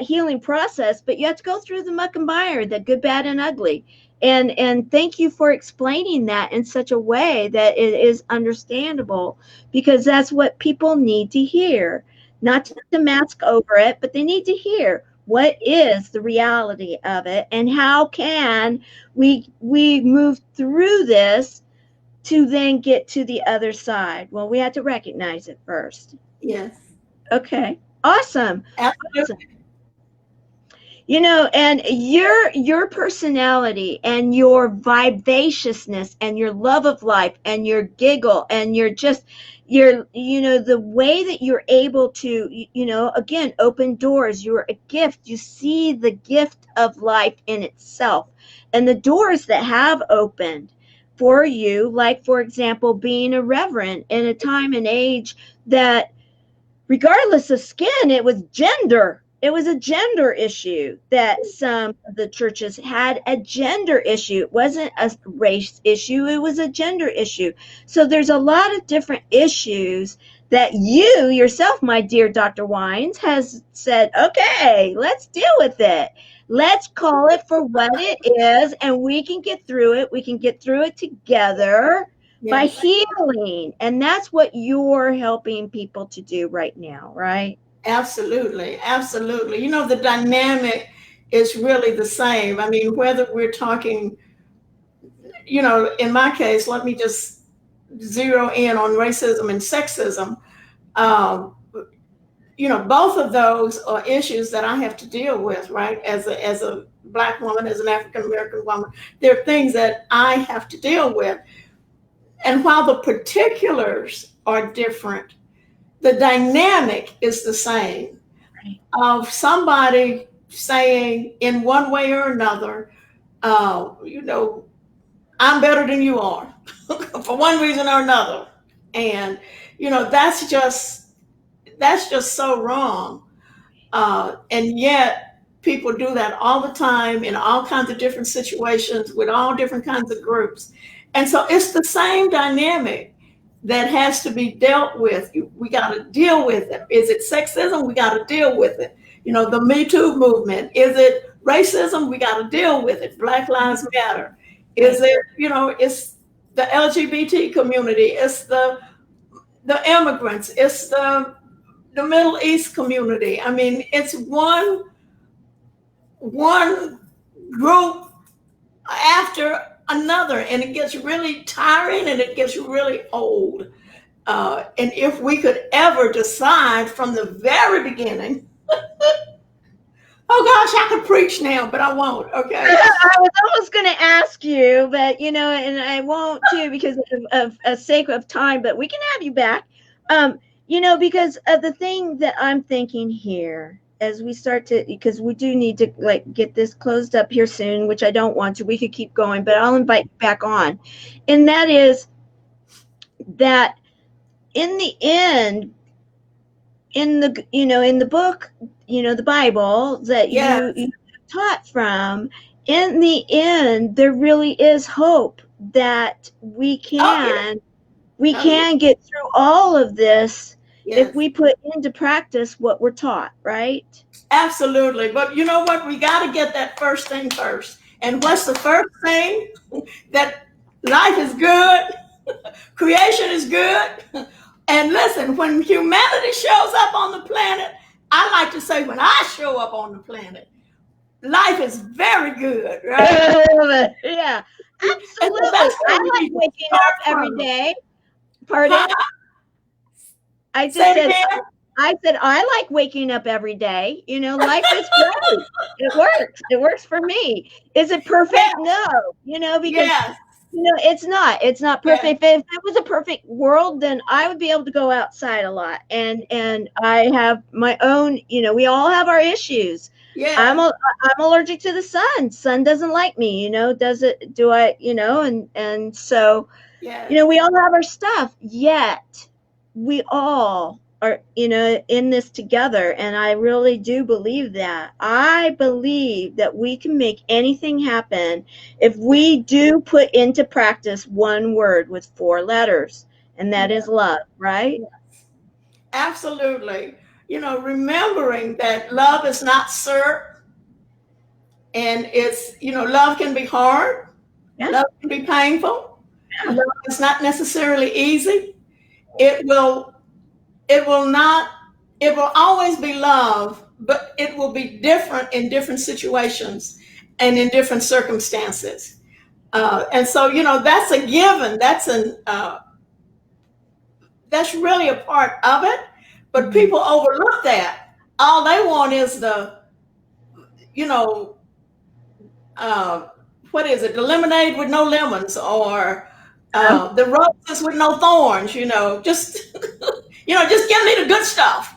healing process, but you have to go through the muck and mire, the good, bad, and ugly. And thank you for explaining that in such a way that it is understandable, because that's what people need to hear. Not to mask over it, but they need to hear what is the reality of it, and how can we move through this to then get to the other side. Well, we have to recognize it first. Yes. Okay. Awesome. Awesome. Absolutely. And your personality and your vivaciousness and your love of life and your giggle and the way that you're able to, again, open doors. You're a gift. You see the gift of life in itself, and the doors that have opened for you, like, for example, being a reverend in a time and age that, regardless of skin, it was gender. It was a gender issue, that some of the churches had a gender issue. It wasn't a race issue, it was a gender issue. So there's a lot of different issues that you yourself, my dear Dr. Wines, has said, okay, let's deal with it. Let's call it for what it is, and we can get through it. We can get through it together by Yes. healing. And that's what you're helping people to do right now, right? Absolutely. Absolutely. The dynamic is really the same. I mean, whether we're talking, in my case, let me just zero in on racism and sexism. Um, both of those are issues that I have to deal with, right? As a Black woman, as an African American woman, there are things that I have to deal with. And while the particulars are different, the dynamic is the same. Right. Of somebody saying in one way or another, I'm better than you are for one reason or another. And, that's just so wrong. And yet people do that all the time in all kinds of different situations with all different kinds of groups. And so it's the same dynamic that has to be dealt with. We got to deal with it. Is it sexism? We got to deal with it. The Me Too movement. Is it racism? We got to deal with it. Black Lives Matter. Is it, it's the LGBT community. It's the immigrants. It's the Middle East community. I mean, it's one group after another, and it gets really tiring and it gets really old. And if we could ever decide from the very beginning, oh gosh, I could preach now, but I won't. Okay. I was almost going to ask you, but and I won't too, because of sake of time. But we can have you back, because of the thing that I'm thinking here as we start to, because we do need to get this closed up here soon, which I don't want to. We could keep going, but I'll invite you back on, and that is that in the end, in the book, the Bible that you taught from, in the end, there really is hope that we can get through all of this if we put into practice what we're taught, right? Absolutely. But you know what? We got to get that first thing first. And what's the first thing? That life is good, creation is good. And listen, when humanity shows up on the planet, I like to say when I show up on the planet, life is very good, right? Yeah, And so absolutely. that's I where we like need to waking up start every from. day. Huh? Pardon? I Say just it said, again. I said, I like waking up every day. Life is great. It works. It works for me. Is it perfect? Yes, No, because yes, it's not. It's not yes, perfect. If it was a perfect world, then I would be able to go outside a lot. And I have my own. We all have our issues. I'm yes, a, I'm allergic to the sun. Sun doesn't like me. Does it? Do I? And so yes. we all have our stuff, yet we all are, in this together. And I really do believe that. I believe that we can make anything happen if we do put into practice one word with 4 letters, and that is love, right? Absolutely. Remembering that love is not syrup, and love can be hard, Yeah. love can be painful, Yeah. love is not necessarily easy. It will, it will not, it will always be love, but it will be different in different situations and in different circumstances. And so, that's a given. That's really a part of it, but Mhm. people overlook that. All they want is you know, uh, what is it? The lemonade with no lemons, or Yeah. the roses with no thorns. Just just give me the good stuff.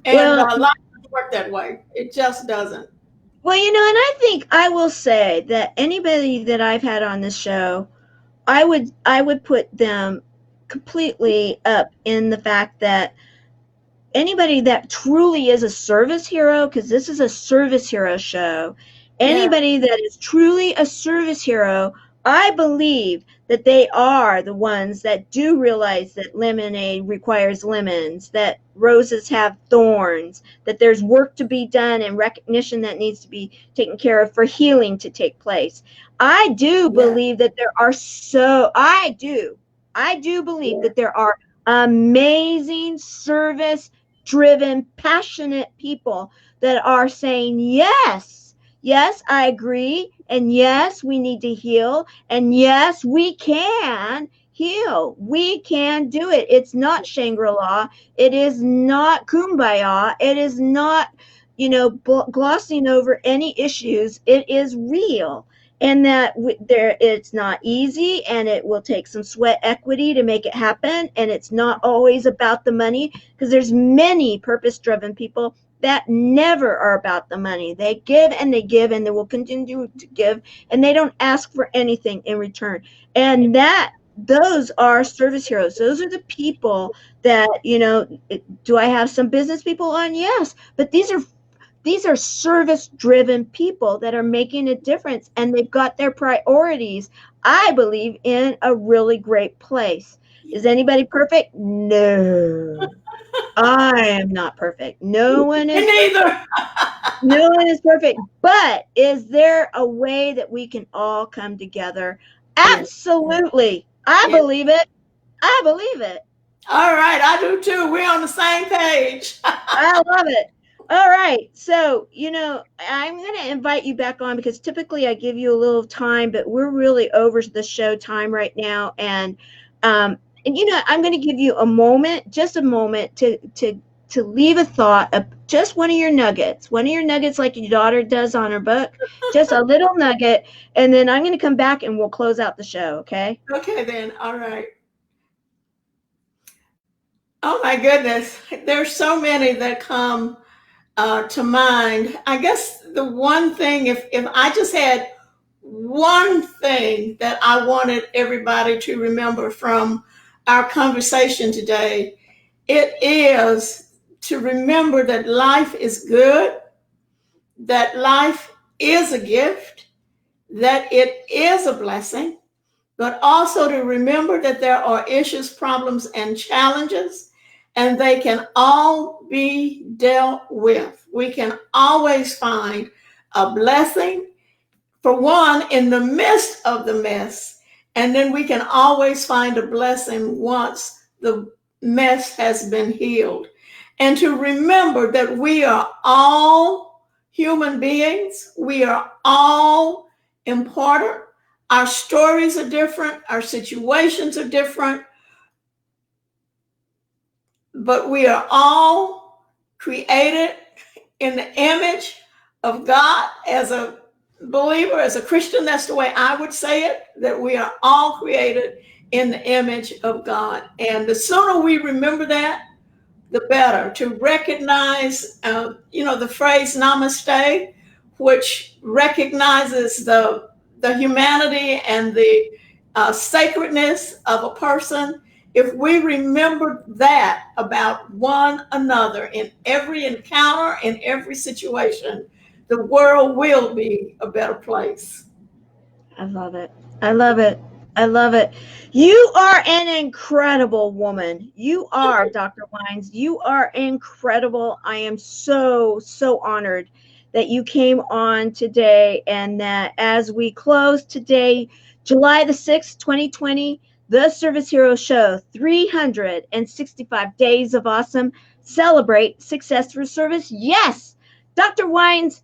And Well, life doesn't work that way. It just doesn't. and I think I will say that anybody that I've had on this show, I would put them completely up in the fact that anybody that truly is a service hero, because this is a service hero show, Yeah, anybody that is truly a service hero, I believe that they are the ones that do realize that lemonade requires lemons, that roses have thorns, that there's work to be done and recognition that needs to be taken care of for healing to take place. I do yeah, believe that I do believe that there are amazing service driven, passionate people that are saying, yes, yes, I agree. And yes, we need to heal. And yes, we can heal. We can do it. It's not Shangri La. It is not kumbaya. It is not, glossing over any issues. It is real. And that it's not easy, and it will take some sweat equity to make it happen, and it's not always about the money, because there's many purpose-driven people that never are about the money. They give and they give, and they will continue to give, and they don't ask for anything in return. And those are service heroes. Those are the people that, do I have some business people on? Yes, but these are service driven people that are making a difference, and they've got their priorities, I believe, in a really great place. Is anybody perfect? No. I am not perfect. No one me is perfect. neither. No one is perfect. But is there a way that we can all come together? Yeah, Absolutely. I yeah. believe it. I believe it. All right, I do too. We're on the same page. I love it. All right. So, I'm going to invite you back on, because typically I give you a little time, but we're really over the show time right now. And I'm going to give you a moment, just a moment to leave a thought of just one of your nuggets, like your daughter does on her book, just a little nugget. And then I'm going to come back and we'll close out the show. Okay. Okay, then. All right. Oh my goodness. There's so many that come to mind. I guess the one thing, if I just had one thing that I wanted everybody to remember from our conversation today, it is to remember that life is good, that life is a gift, that it is a blessing, but also to remember that there are issues, problems, and challenges, and they can all be dealt with. We can always find a blessing, for one, in the midst of the mess, and then we can always find a blessing once the mess has been healed. And to remember that we are all human beings. We are all important. Our stories are different, our situations are different, but we are all created in the image of God. As a believer, as a Christian, that's the way I would say it, that we are all created in the image of God. And the sooner we remember that, the better. To recognize, the phrase namaste, which recognizes the humanity and the sacredness of a person. If we remember that about one another in every encounter, in every situation, the world will be a better place. I love it. I love it. I love it. You are an incredible woman. You are, Dr. Wines. You are incredible. I am so, so honored that you came on today, and that as we close today, July the 6th, 2020, the Service Hero Show, 365 Days of Awesome. Celebrate success through service. Yes, Dr. Wines,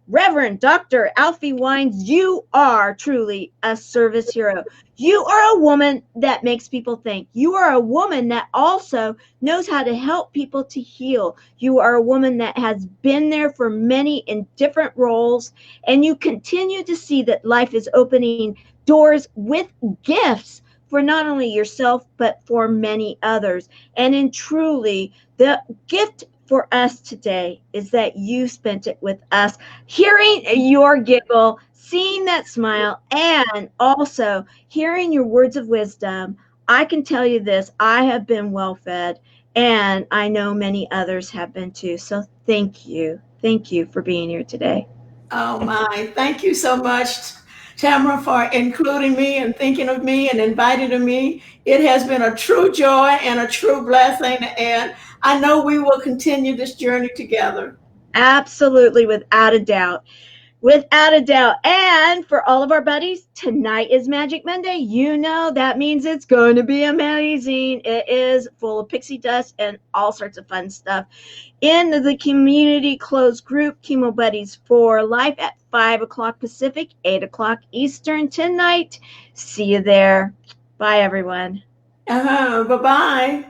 Reverend Dr. Alfie Wines, you are truly a service hero. You are a woman that makes people think. You are a woman that also knows how to help people to heal. You are a woman that has been there for many in different roles, and you continue to see that life is opening doors with gifts for not only yourself, but for many others. And in truly, the gift for us today is that you spent it with us, hearing your giggle, seeing that smile, and also hearing your words of wisdom. I can tell you this, I have been well fed, and I know many others have been too. So thank you. Thank you for being here today. Oh my, thank you so much, Tamara, for including me and thinking of me and inviting me. It has been a true joy and a true blessing, and I know we will continue this journey together. Absolutely, without a doubt. Without a doubt. And for all of our buddies, tonight is Magic Monday. You know that means it's going to be amazing. It is full of pixie dust and all sorts of fun stuff in the community closed group, Chemo Buddies for Life, at 5 o'clock Pacific, 8 o'clock Eastern tonight. See you there. Bye, everyone. Bye bye.